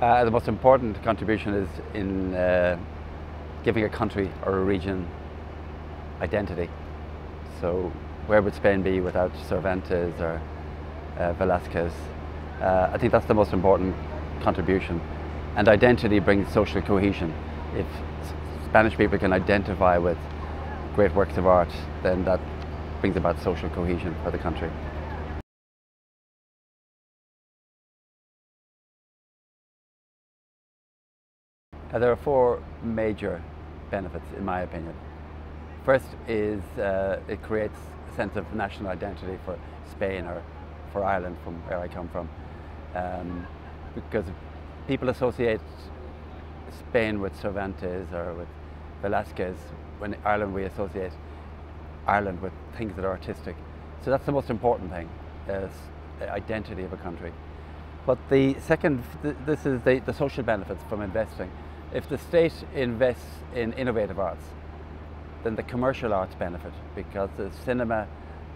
The most important contribution is in giving a country or a region identity. So where would Spain be without Cervantes or Velázquez? I think that's the most important contribution. And identity brings social cohesion. If Spanish people can identify with great works of art, then that brings about social cohesion for the country. There are four major benefits, in my opinion. First is it creates a sense of national identity for Spain or for Ireland, from where I come from, because people associate Spain with Cervantes or with Velázquez. When Ireland, we associate Ireland with things that are artistic. So that's the most important thing, is the identity of a country. But the second, this is the social benefits from investing. If the state invests in innovative arts, then the commercial arts benefit, because the cinema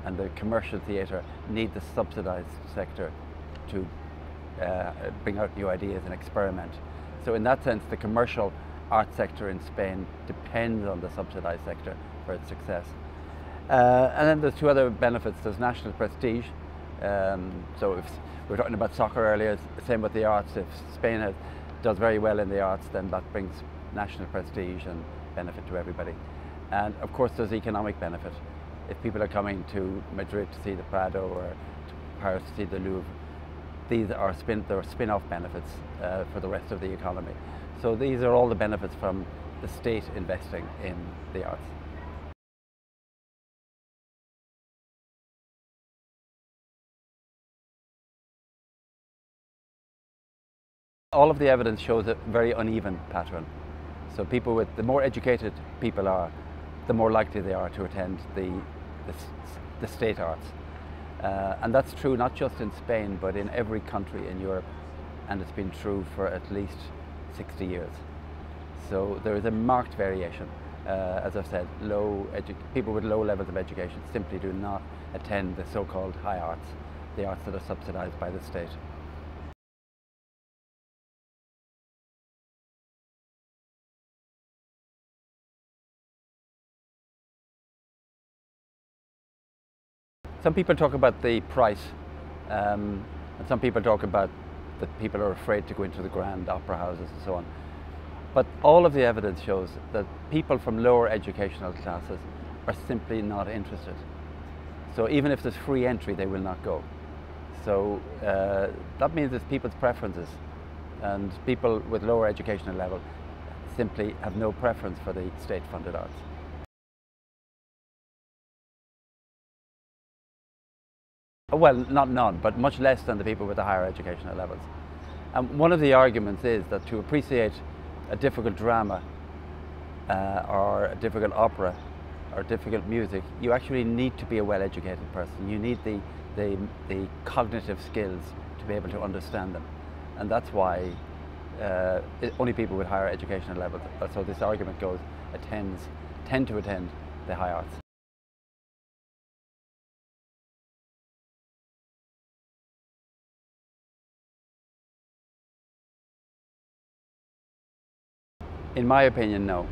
and the commercial theatre need the subsidised sector to bring out new ideas and experiment. So in that sense, the commercial art sector in Spain depends on the subsidised sector for its success. And then there's two other benefits. There's national prestige. So if we were talking about soccer earlier, same with the arts. If Spain does very well in the arts, then that brings national prestige and benefit to everybody. And of course there's economic benefit. If people are coming to Madrid to see the Prado or to Paris to see the Louvre, these are spin-off benefits for the rest of the economy. So these are all the benefits from the state investing in the arts. All of the evidence shows a very uneven pattern. So the more educated people are, the more likely they are to attend the state arts. And that's true not just in Spain, but in every country in Europe. And it's been true for at least 60 years. So there is a marked variation. As I've said, people with low levels of education simply do not attend the so-called high arts, the arts that are subsidized by the state. Some people talk about the price, and some people talk about that people are afraid to go into the grand opera houses and so on. But all of the evidence shows that people from lower educational classes are simply not interested. So even if there's free entry, they will not go. So that means it's people's preferences, and people with lower educational level simply have no preference for the state-funded arts. Well, not none, but much less than the people with the higher educational levels. And one of the arguments is that to appreciate a difficult drama or a difficult opera or difficult music, you actually need to be a well-educated person. You need the cognitive skills to be able to understand them. And that's why only people with higher educational levels, so this argument goes, tend to attend the high arts. In my opinion, no,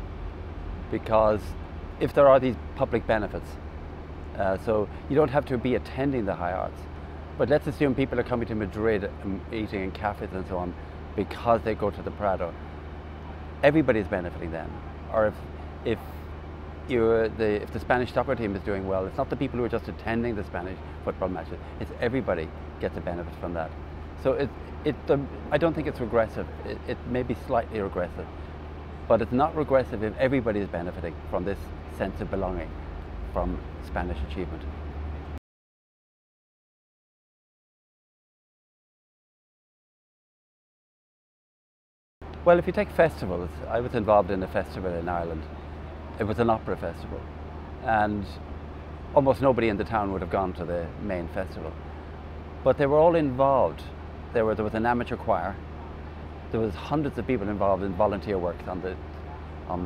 because if there are these public benefits, so you don't have to be attending the high arts, but let's assume people are coming to Madrid and eating in cafes and so on because they go to the Prado. Everybody's benefiting then. Or if the Spanish soccer team is doing well, it's not the people who are just attending the Spanish football matches, it's everybody gets a benefit from that. So I don't think it's regressive. It may be slightly regressive, but it's not regressive if everybody is benefiting from this sense of belonging from Spanish achievement. Well, if you take festivals, I was involved in a festival in Ireland. It was an opera festival, and almost nobody in the town would have gone to the main festival. But they were all involved. There was an amateur choir. There was hundreds of people involved in volunteer work on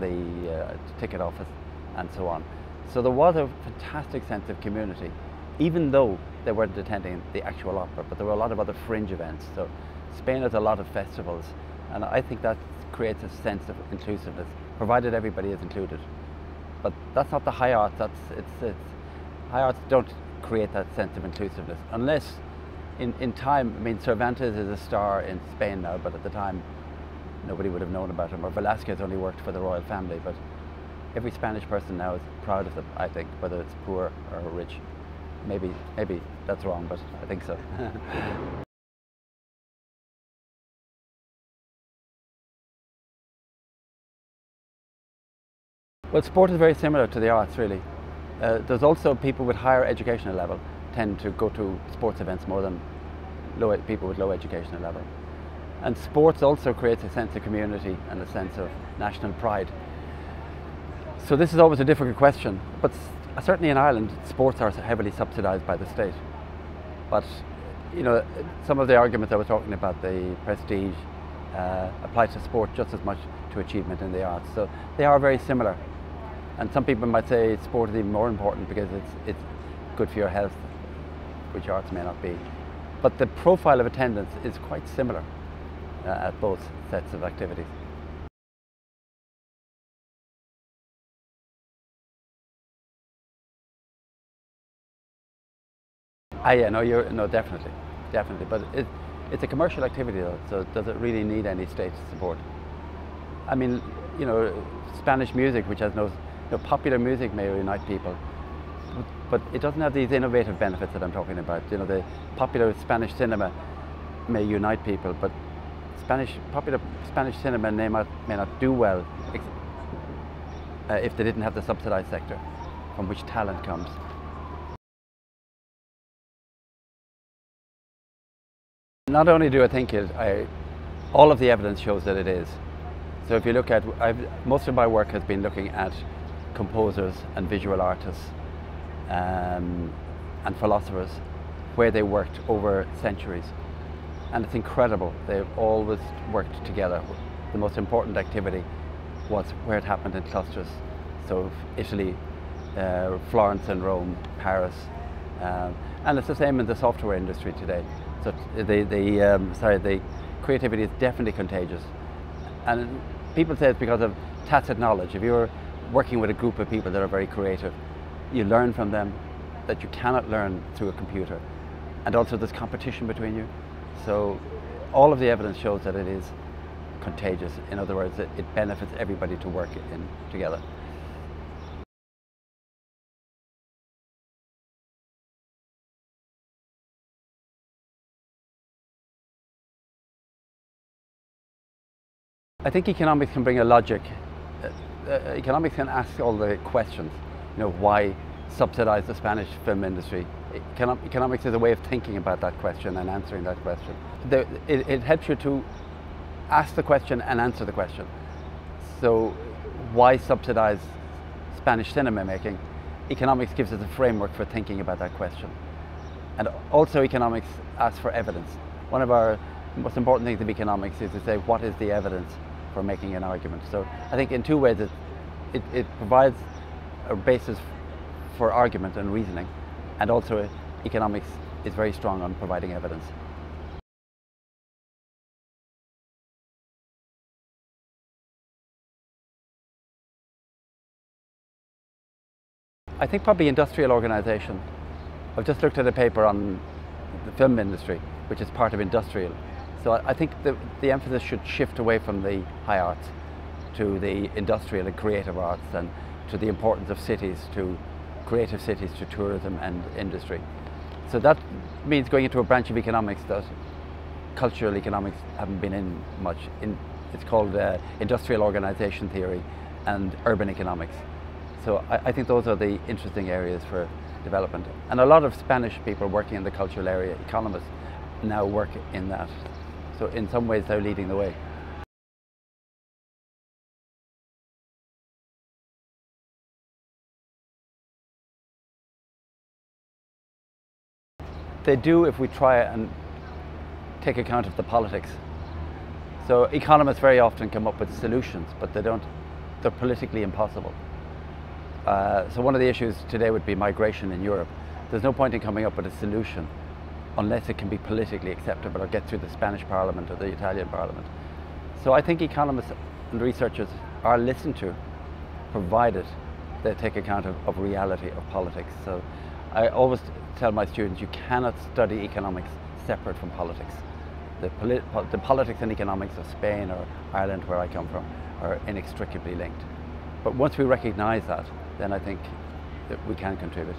the ticket office and so on. So there was a fantastic sense of community, even though they weren't attending the actual opera, but there were a lot of other fringe events. So Spain has a lot of festivals, And I think that creates a sense of inclusiveness, provided everybody is included. But that's not the high arts. High arts don't create that sense of inclusiveness unless, in time. I mean, Cervantes is a star in Spain now, but at the time, nobody would have known about him. Or Velázquez only worked for the royal family, but every Spanish person now is proud of them. I think, whether it's poor or rich. Maybe that's wrong, but I think so. Well, sport is very similar to the arts, really. There's also people with higher educational level tend to go to sports events more than people with low educational level. And sports also creates a sense of community and a sense of national pride. So this is always a difficult question, but certainly in Ireland, sports are heavily subsidised by the state. But, you know, some of the arguments I was talking about, the prestige, apply to sport just as much to achievement in the arts. So they are very similar. And some people might say sport is even more important because it's good for your health, which arts may not be. But the profile of attendance is quite similar at both sets of activities. Yeah, no, definitely. But it's a commercial activity though, so does it really need any state support? I mean, you know, Spanish music, which has popular music may unite people, but it doesn't have these innovative benefits that I'm talking about. You know, the popular Spanish cinema may unite people, but popular Spanish cinema may not do well if they didn't have the subsidized sector from which talent comes. Not only do I think all of the evidence shows that it is. So if you look at, most of my work has been looking at composers and visual artists and philosophers, where they worked over centuries. And it's incredible, they've always worked together. The most important activity was where it happened in clusters. So Italy, Florence and Rome, Paris, and it's the same in the software industry today. So the creativity is definitely contagious. And people say it's because of tacit knowledge. If you're working with a group of people that are very creative, you learn from them that you cannot learn through a computer. And also there's competition between you. So all of the evidence shows that it is contagious. In other words, it benefits everybody to work together. I think economics can bring a logic. Economics can ask all the questions. You know, why subsidize the Spanish film industry? Economics is a way of thinking about that question and answering that question. It helps you to ask the question and answer the question. So why subsidize Spanish cinema making? Economics gives us a framework for thinking about that question. And also economics asks for evidence. One of our most important things of economics is to say, what is the evidence for making an argument? So I think in two ways it provides a basis for argument and reasoning, and also economics is very strong on providing evidence. I think probably industrial organisation. I've just looked at a paper on the film industry, which is part of industrial. So I think the emphasis should shift away from the high arts to the industrial and creative arts, and to the importance of cities, to creative cities, to tourism and industry. So that means going into a branch of economics that cultural economics haven't been in much. It's called industrial organisation theory and urban economics. So I think those are the interesting areas for development. And a lot of Spanish people working in the cultural area, economists, now work in that. So in some ways they're leading the way. They do if we try and take account of the politics. So economists very often come up with solutions, but they're politically impossible. So one of the issues today would be migration in Europe. There's no point in coming up with a solution unless it can be politically acceptable or get through the Spanish Parliament or the Italian Parliament. So I think economists and researchers are listened to, provided they take account of reality of politics. So I always tell my students, you cannot study economics separate from politics. The politics and economics of Spain or Ireland, where I come from, are inextricably linked. But once we recognize that, then I think that we can contribute.